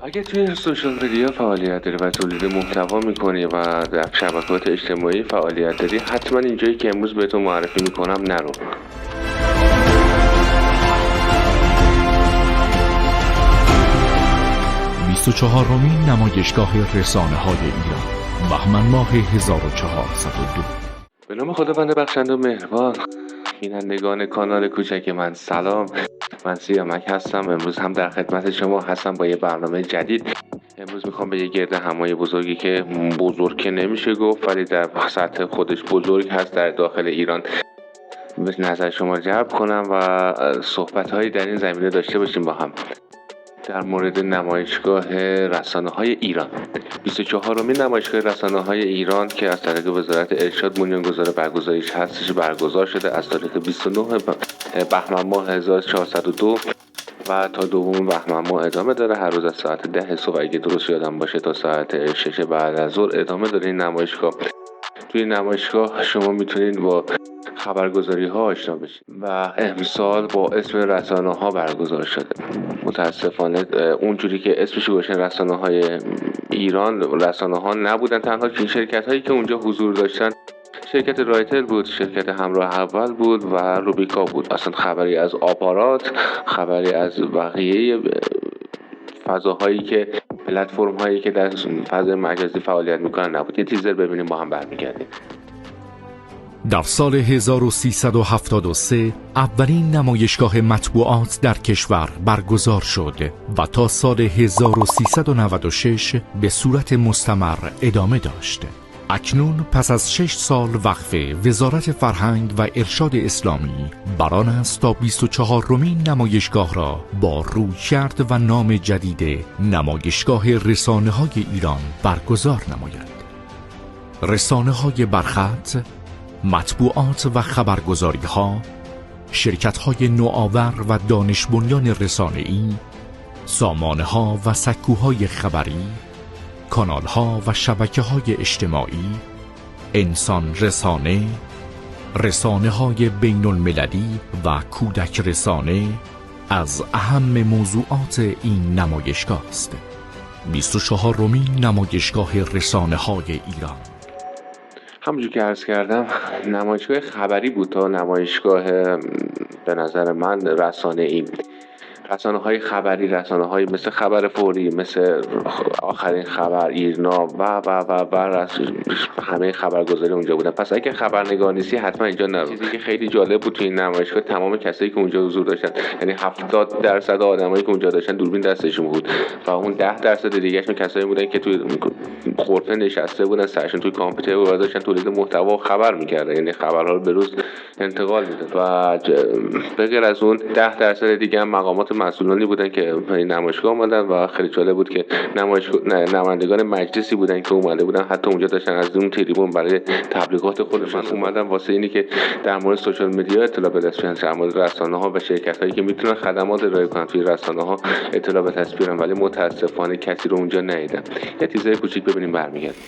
اگه توی سوشال مدیا فعالیت داری و تولید محتوا میکنی و در شبکات اجتماعی فعالیت داری، حتما اینجایی که امروز بهتون معرفی میکنم نرو. 24مین نمایشگاه رسانه‌های ایران، بهمن ماه 1402. به نام خداوند بخشنده و مهربان. بینندگان کانال کوچک من سلام، من سیامک هستم. امروز هم در خدمت شما هستم با یه برنامه جدید. امروز میخوام به یه گرد همایی بزرگی که بزرگ که نمیشه گفت ولی در سطح خودش بزرگ هست در داخل ایران به نظر شما جلب کنم و صحبت‌هایی در این زمینه داشته باشیم با هم در مورد نمایشگاه رسانه‌های ایران. 24مین نمایشگاه رسانه‌های ایران که از طریق وزارت ارشاد بنیانگذار برگزاریش هستش برگزار شده از تاریخ 29 بهمن ماه 1402 و تا دوم بهمن ماه ادامه داره. هر روز از ساعت 10 صبح اگه درست یادم باشه تا ساعت 6 بعد از ظهر ادامه داره این نمایشگاه. توی نمایشگاه شما میتونید با خبرگزاری ها آشنا بشید و امسال با اسم رسانه ها برگزار شده. متاسفانه اونجوری که اسمش گذاشتن رسانه های ایران، رسانه ها نبودن. تنها شرکت هایی که اونجا حضور داشتن شرکت رایتل بود، شرکت همراه اول بود و روبیکا بود. اصلا خبری از آپارات، خبری از بقیه فضاهایی که پلتفرم هایی که در فضای مجازی فعالیت میکنن نبود. یه تیزر ببینیم با هم برمیگردیم. در سال 1373 اولین نمایشگاه مطبوعات در کشور برگزار شد و تا سال 1396 به صورت مستمر ادامه داشت. اکنون پس از 6 سال وقفه، وزارت فرهنگ و ارشاد اسلامی بران است تا 24مین نمایشگاه را با رویکرد و نام جدید نمایشگاه رسانه‌های ایران برگزار نماید. رسانه‌های برخط، مطبوعات و خبرگزاری‌ها، شرکت‌های نوآور و دانش بنیان رسانه‌ای، سامانه‌ها و سکوهای خبری، کانال‌ها و شبکه‌های اجتماعی، انسان رسانه، رسانه‌های بین‌المللی و کودک رسانه از اهم موضوعات این نمایشگاه است. 24مین نمایشگاه رسانه‌های ایران. همونجور که عرض کردم نمایشگاه خبری بود تا نمایشگاه به نظر من رسانه‌ای. رسانه‌های خبری، رسانه‌های مثل خبر فوری، مثل آخرین خبر، ایرنا و همه خبرگزاری اونجا بودن. پس اگه خبرنگار نیستی حتما اینجا نرو. چیزی که خیلی جالب بود توی این نمایشگاه تمام کسایی که اونجا حضور داشتن، یعنی 70% آدمایی که اونجا داشتن دوربین دستشون بود و اون 10% دیگه‌شون کسایی بودن که توی خورده نشسته بودن، سرشون توی کامپیوتر و داشتن تولید محتوا و خبر می‌کردن، یعنی خبرها رو به روز انتقال میداد. و به غیر از اون 10% دیگه هم مقامات مسئولانی بودن که این نمایشگاه اومدن و خیلی جالب بود که نمایندگان مجلسی بودن که اومده بودن، حتی اونجا داشتن از اون تریبون برای تبلیغات خودشون اومدن واسه اینی که در مورد سوشال مدیا اطلاع به دست بیارن، در مورد رسانه‌ها و شرکت‌هایی که میتونن خدمات ارائه کنن توی رسانه‌ها اطلاع به دست بیارن، ولی متاسفانه کسی رو اونجا ندیدم. یه تیزر کوچیک ببینیم برمیگردیم.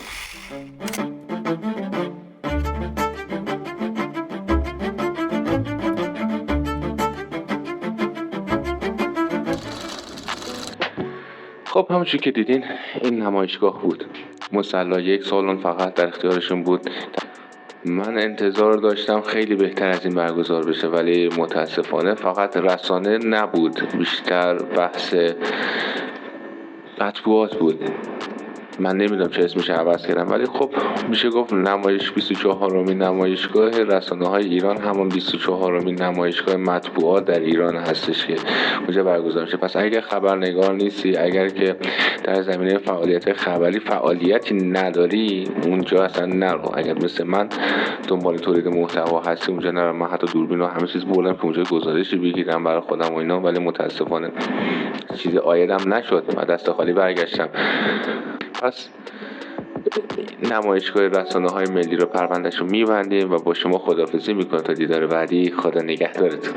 خب همونجور که دیدین این نمایشگاه بود. مصلی یک سالن فقط در اختیارشون بود. من انتظار داشتم خیلی بهتر از این برگزار بشه ولی متاسفانه فقط رسانه نبود، بیشتر بحث مطبوعات بود. من نمیدونم چه اسمش عوض کردم ولی خب میشه گفت 24مین نمایشگاه رسانه‌های ایران همون 24مین نمایشگاه مطبوعات در ایران هستش که اونجا برگزار میشه. پس اگر خبرنگار نیستی، اگر که در زمینه فعالیت خبری فعالیتی نداری، اونجا اصلا نرو. اگر مثل من دنبال تولید محتوا هستی اونجا نرو. من حتی دوربین و همه چیز بردم که اونجا گزارشی بگیرم برای خودم و اینا، ولی متاسفانه چیزی عایدم نشد و دست خالی برگشتم. پس نمایشگاه رسانه‌های ملی رو پرونده‌شو می‌بندیم و با شما خداحافظی می‌کنم تا دیدار بعدی. خدا نگهدارتون.